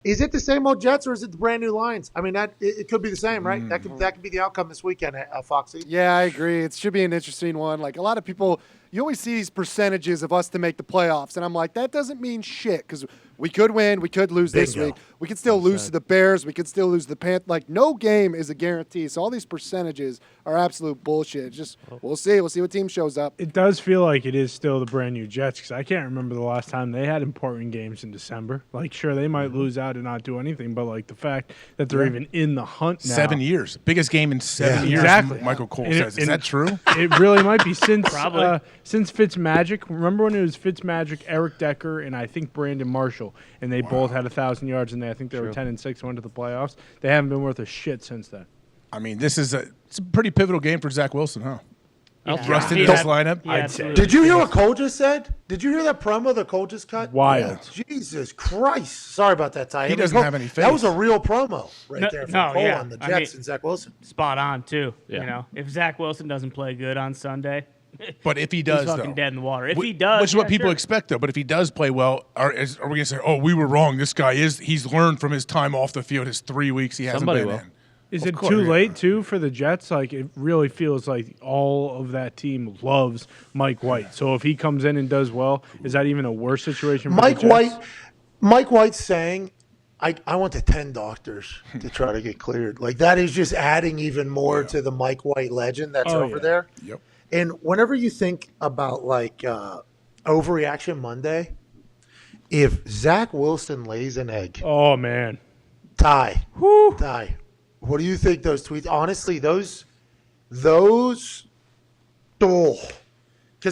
Is it the same old Jets or is it the brand new Lions? I mean, it could be the same, right? That could be the outcome this weekend, Foxy. Yeah, I agree. It should be an interesting one. Like a lot of people, you always see these percentages of us to make the playoffs, and I'm like, that doesn't mean shit because we could win, we could lose this week, we could still lose to the Bears, we could still lose to the Panthers. Like no game is a guarantee. So all these percentages are absolute bullshit. Just we'll see what team shows up. It does feel like it is still the brand new Jets because I can't remember the last time they had important games in December. Like, sure, they might lose out and not do anything, but like the fact that they're even in the hunt now. 7 years, biggest game in 7 years. Exactly. Michael Cole says, is that true? It really might be since since Fitzmagic. Remember when it was Fitzmagic, Eric Decker, and I think Brandon Marshall, and they both had 1,000 yards, and I think they were 10-6 went to the playoffs. They haven't been worth a shit since then. I mean, it's a pretty pivotal game for Zach Wilson, huh? Yeah. Rusted in this lineup. I'd say. Did you hear what Cole just said? Did you hear that promo that Cole just cut? Wild. Jesus Christ. Sorry about that, Ty. He doesn't have any face. That was a real promo there from Cole on the Jets I mean, and Zach Wilson. Spot on, too. Yeah. You know, if Zach Wilson doesn't play good on Sunday, But if he does, he's fucking though, dead in the water. If he does, which is what people sure. expect, though. But if he does play well, are we going to say, "Oh, we were wrong"? This guy he's learned from his time off the field. His 3 weeks he hasn't Somebody been will. in. Is Of it course, too yeah. late, too, for the Jets? Like, it really feels like all of that team loves Mike White. So if he comes in and does well, is that even a worse situation for Mike the Jets? Mike White's saying, I went to 10 doctors to try to get cleared. Like, that is just adding even more to the Mike White legend that's over there. Yep. And whenever you think about, like, Overreaction Monday, if Zach Wilson lays an egg, Oh, man. Ty, what do you think those tweets? Honestly, those, because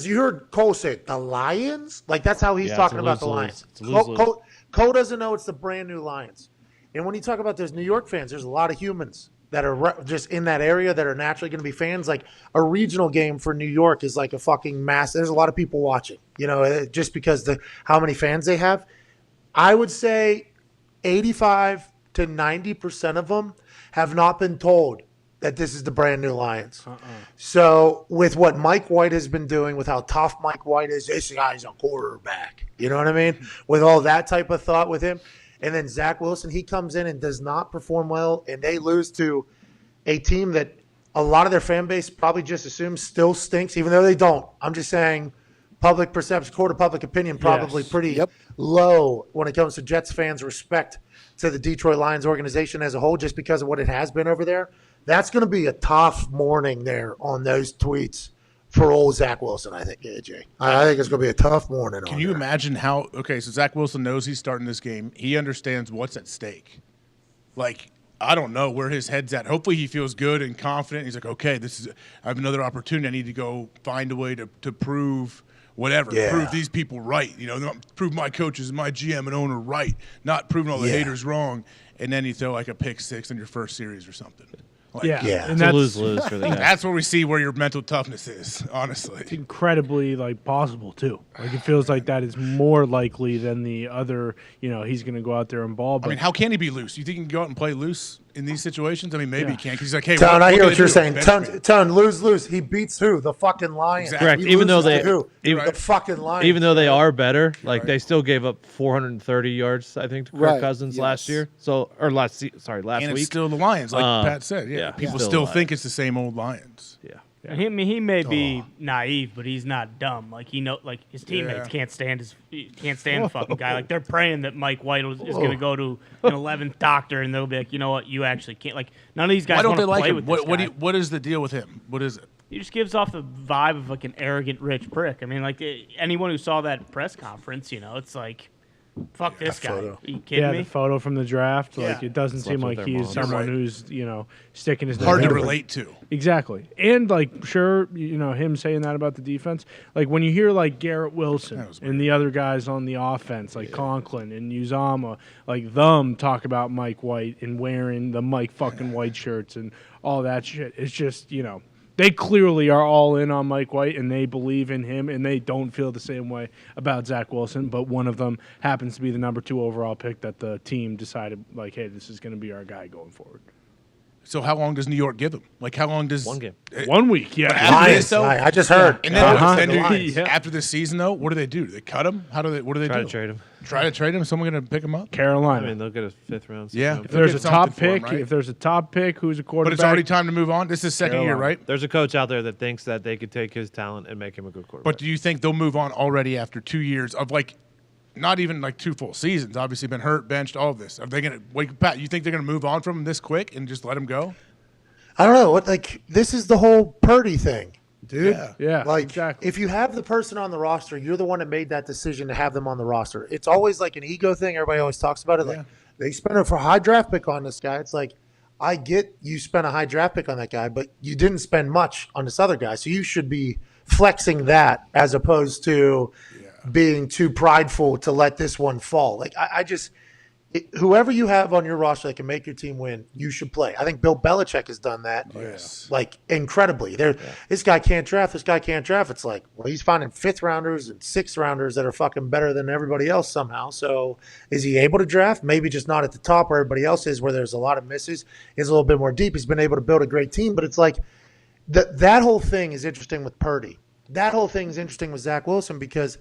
you heard Cole say it, the Lions? Like, that's how he's Yeah, talking it's a about the lose-lose. Lions. It's a lose-lose. Cole doesn't know it's the brand new Lions. And when you talk about those New York fans, there's a lot of humans that are just in that area that are naturally going to be fans. Like, a regional game for New York is like a fucking mass. There's a lot of people watching, just because how many fans they have. I would say 85 to 90% of them have not been told that this is the brand new Lions. So with what Mike White has been doing, with how tough Mike White is, this guy's a quarterback. You know what I mean? With all that type of thought with him. And then Zach Wilson, he comes in and does not perform well, and they lose to a team that a lot of their fan base probably just assumes still stinks, even though they don't. I'm just saying public perception, court of public opinion, probably pretty low when it comes to Jets fans' respect to the Detroit Lions organization as a whole, just because of what it has been over there. That's going to be a tough morning there on those tweets for old Zach Wilson, I think, AJ. I think it's going to be a tough morning. Can you imagine how – okay, so Zach Wilson knows he's starting this game. He understands what's at stake. Like, I don't know where his head's at. Hopefully he feels good and confident. He's like, okay, I have another opportunity. I need to go find a way to prove whatever, prove these people right. Prove my coaches and my GM and owner right, not proving all the haters wrong. And then you throw like a pick six in your first series or something. Like, And It's a lose-lose for the guy. That's where we see where your mental toughness is, honestly. It's incredibly possible too. Like, it feels like that is more likely than the other. He's going to go out there and ball. But I mean, how can he be loose? You think he can go out and play loose in these situations? I mean, maybe he can, because he's like, hey, Tone, I hear can what you're saying. Bench me. Tone, lose. He beats who? The fucking Lions. Exactly. Correct. He Even though loses to who? even- The fucking Lions. Even though they are better, they still gave up 430 yards, I think, to Kirk Right. Cousins last year. Last And week. it's still the Lions, like Pat said. Yeah, people still still the think it's the same old Lions. Yeah. He may be naive, but he's not dumb. Like, his teammates can't stand the fucking guy. Like, they're praying that Mike White is going to go to an 11th doctor, and they'll be like, you know what, you actually can't. Like, none of these guys Why don't want they to like play him? with this guy. What is the deal with him? What is it? He just gives off the vibe of like an arrogant rich prick. I mean, like, anyone who saw that press conference, it's like, fuck this guy. Are you kidding me? the photo from the draft, Yeah. it doesn't seem with like their he's moms. someone Right. who's sticking his Hard nose to out. relate to. Exactly. And sure, him saying that about the defense. Like, when you hear Garrett Wilson That was and the other guys on the offense, like Conklin and Uzama, them talk about Mike White and wearing the Mike fucking White shirts and all that shit. It's just, they clearly are all in on Mike White, and they believe in him, and they don't feel the same way about Zach Wilson. But one of them happens to be the number 2 overall pick that the team decided, hey, this is going to be our guy going forward. So how long does New York give him? Like how long does 1 game? 1 week, yeah. After this, though, I just heard. and then, Yeah. after the season, though, what do they do? Do they cut him? What do they Try do? to trade him. Try to trade him? Someone going to pick him up? Carolina. I mean, they'll get a 5th round. Yeah. if there's a Get something top for him, pick, right? if there's a top pick who's a But quarterback, it's already time to move on. This is second year, right? There's a coach out there that thinks that they could take his talent and make him a good quarterback. But do you think they'll move on already after 2 years of like, not even like 2 full seasons? Obviously, been hurt, benched, all of this. Are they going to wait? Pat, you think they're going to move on from him this quick and just let him go? I don't know. This is the whole Purdy thing, dude. Yeah, Like, exactly. if you have the person on the roster, you're the one that made that decision to have them on the roster. It's always like an ego thing. Everybody always talks about it. Like, they spent a high draft pick on this guy. It's like, I get you spent a high draft pick on that guy, but you didn't spend much on this other guy. So you should be flexing that as opposed to being too prideful to let this one fall. Like, I just – whoever you have on your roster that can make your team win, you should play. I think Bill Belichick has done that, like, incredibly. This guy can't draft. This guy can't draft. It's like, well, he's finding 5th rounders and 6th rounders that are fucking better than everybody else somehow. So is he able to draft? Maybe just not at the top where everybody else is, where there's a lot of misses. He's a little bit more deep. He's been able to build a great team, but it's like that whole thing is interesting with Purdy. That whole thing is interesting with Zach Wilson because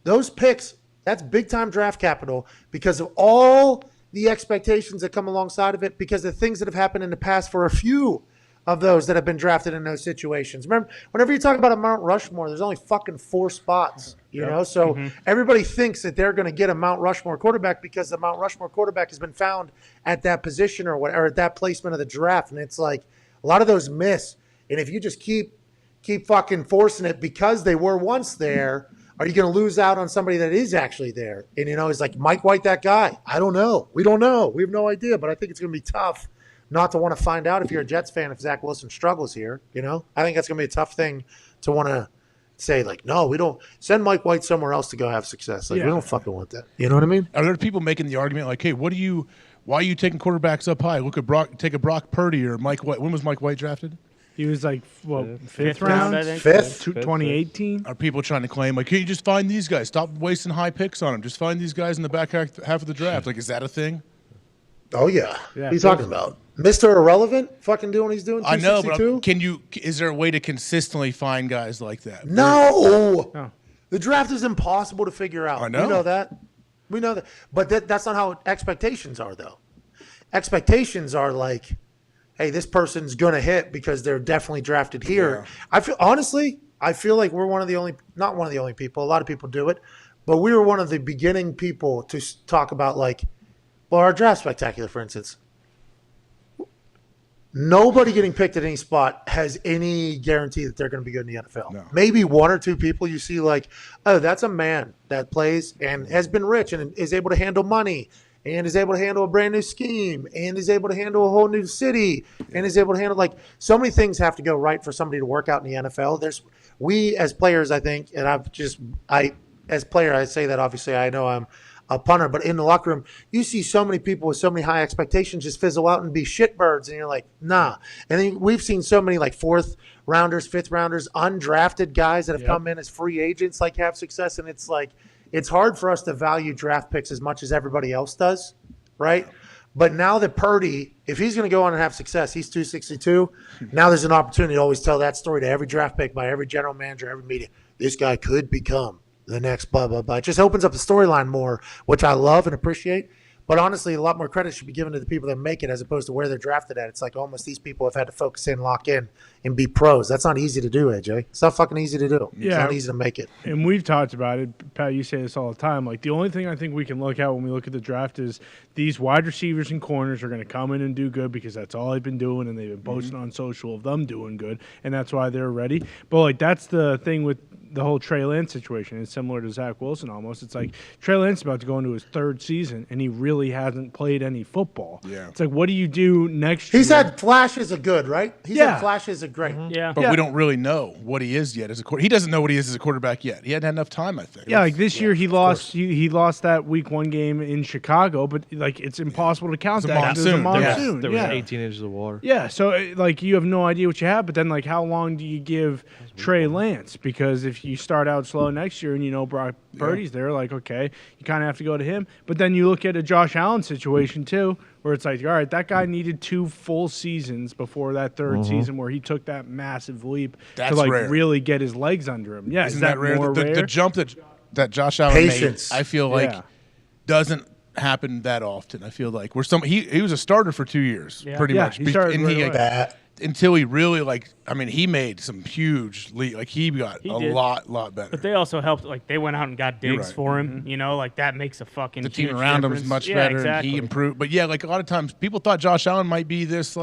those picks – that's big-time draft capital because of all the expectations that come alongside of it, because of things that have happened in the past for a few of those that have been drafted in those situations. Remember, whenever you talk about a Mount Rushmore, there's only fucking 4 spots, you know? So everybody thinks that they're going to get a Mount Rushmore quarterback because the Mount Rushmore quarterback has been found at that position or whatever, at that placement of the draft. And it's like a lot of those miss. And if you just keep fucking forcing it because they were once there, are you going to lose out on somebody that is actually there? And, is like Mike White that guy? I don't know. We don't know. We have no idea. But I think it's going to be tough not to want to find out if you're a Jets fan if Zach Wilson struggles here. I think that's going to be a tough thing to want to say, like, no, we don't. Send Mike White somewhere else to go have success. Like, we don't fucking want that. You know what I mean? Are there people making the argument like, hey, why are you taking quarterbacks up high? Look at take a Brock Purdy or Mike White. When was Mike White drafted? He was like, well, 5th round, round, I think. 5th? 2018. Are people trying to claim, like, can't you just find these guys? Stop wasting high picks on them. Just find these guys in the back half of the draft. Like, is that a thing? Oh, yeah. Yeah, what are you talking about? Mr. Irrelevant fucking doing what he's doing? I know, but 262? is there a way to consistently find guys like that? No. The draft is impossible to figure out. I know. We know that. We know that. But that's not how expectations are, though. Expectations are like, hey, this person's going to hit because they're definitely drafted here. Yeah. I feel like we're not one of the only people. A lot of people do it. But we were one of the beginning people to talk about, like, well, our draft spectacular, for instance. Nobody getting picked at any spot has any guarantee that they're going to be good in the NFL. No. Maybe 1 or 2 people you see like, oh, that's a man that plays and has been rich and is able to handle money and is able to handle a brand new scheme and is able to handle a whole new city and is able to handle, like, so many things have to go right for somebody to work out in the NFL. We as players, I think, and as player, I say that obviously I know I'm a punter, but in the locker room, you see so many people with so many high expectations just fizzle out and be shitbirds, and you're like, nah. And then we've seen so many like 4th rounders, 5th rounders, undrafted guys that have come in as free agents, like, have success, and it's like, it's hard for us to value draft picks as much as everybody else does, right? But now that Purdy, if he's going to go on and have success, he's 262. Now there's an opportunity to always tell that story to every draft pick by every general manager, every media. This guy could become the next blah, blah, blah. It just opens up the storyline more, which I love and appreciate. But honestly, a lot more credit should be given to the people that make it as opposed to where they're drafted at. It's like almost these people have had to focus in, lock in, and be pros. That's not easy to do, AJ. It's not fucking easy to do. Yeah. It's not easy to make it. And we've talked about it. Pat, you say this all the time. Like, the only thing I think we can look at when we look at the draft is these wide receivers and corners are going to come in and do good because that's all they've been doing, and they've been posting on social of them doing good, and that's why they're ready. But, like, that's the thing with the whole Trey Lance situation. It's similar to Zach Wilson almost. It's like Trey Lance is about to go into his 3rd season, and he really hasn't played any football. Yeah. It's like, what do you do next year? He's had flashes of good, right? He's Yeah. had flashes of great. Yeah. But we don't really know what he is yet as a quarterback. He doesn't know what he is as a quarterback yet. He hadn't had enough time, I think. Yeah, like this year he lost that week 1 game in Chicago, but like it's impossible to count It's a that. 'cause it was a monsoon. monsoon. There was Yeah. 18 inches of water. Yeah, so like you have no idea what you have, but then like how long do you give Trey Lance? Because if if you start out slow next year and you know Brock Purdy's there, like, okay, you kind of have to go to him. But then you look at a Josh Allen situation too, where it's like, all right, that guy needed 2 full seasons before that third season where he took that massive leap to like rare. really get his legs under him. Yeah, Isn't is that rare? more rare? The jump that Josh Allen Patience. made, I feel like doesn't happen that often. I feel like he was a starter for 2 years, pretty much. He started and right he away. until he really he made some huge leap. Like he got a did. lot better. But they also helped. Like they went out and got Diggs right. for him. You know, like that makes a fucking The team huge around him difference. is much Yeah, better. Exactly. And he improved. But yeah, like a lot of times people thought Josh Allen might be this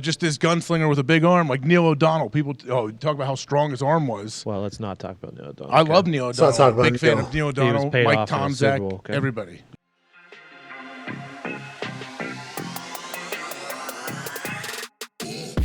just this gunslinger with a big arm, like Neil O'Donnell. People talk about how strong his arm was. Well, let's not talk about Neil O'Donnell. I love Neil Let's not O'Donnell. talk about Big fan Neil. of Neil He was O'Donnell, paid Mike off in a Super Tomczak, Bowl, okay? everybody.